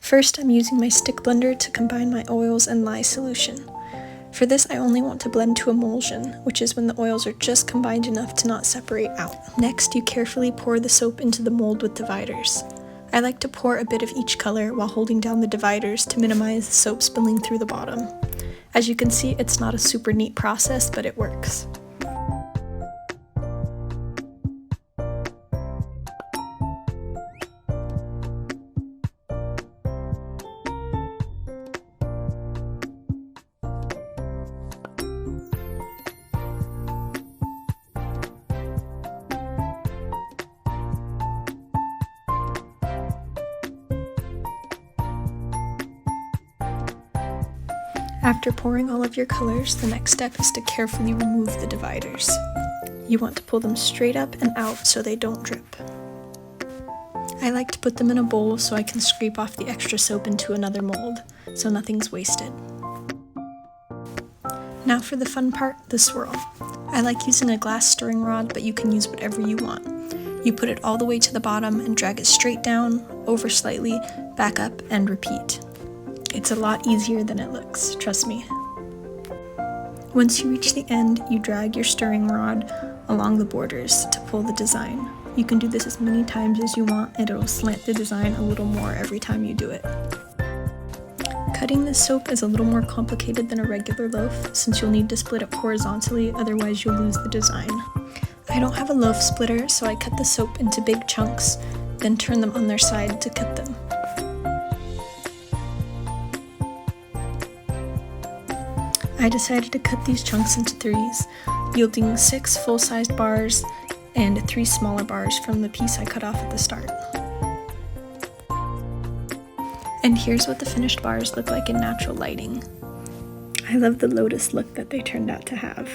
First, I'm using my stick blender to combine my oils and lye solution. For this, I only want to blend to emulsion, which is when the oils are just combined enough to not separate out. Next, you carefully pour the soap into the mold with dividers. I like to pour a bit of each color while holding down the dividers to minimize the soap spilling through the bottom. As you can see, it's not a super neat process, but it works. After pouring all of your colors, the next step is to carefully remove the dividers. You want to pull them straight up and out so they don't drip. I like to put them in a bowl so I can scrape off the extra soap into another mold, so nothing's wasted. Now for the fun part, the swirl. I like using a glass stirring rod, but you can use whatever you want. You put it all the way to the bottom and drag it straight down, over slightly, back up, and repeat. It's a lot easier than it looks, trust me. Once you reach the end, you drag your stirring rod along the borders to pull the design. You can do this as many times as you want and it'll slant the design a little more every time you do it. Cutting this soap is a little more complicated than a regular loaf since you'll need to split it horizontally, otherwise you'll lose the design. I don't have a loaf splitter, so I cut the soap into big chunks, then turn them on their side to cut them. I decided to cut these chunks into threes, yielding 6 full-sized bars and 3 smaller bars from the piece I cut off at the start. And here's what the finished bars look like in natural lighting. I love the lotus look that they turned out to have.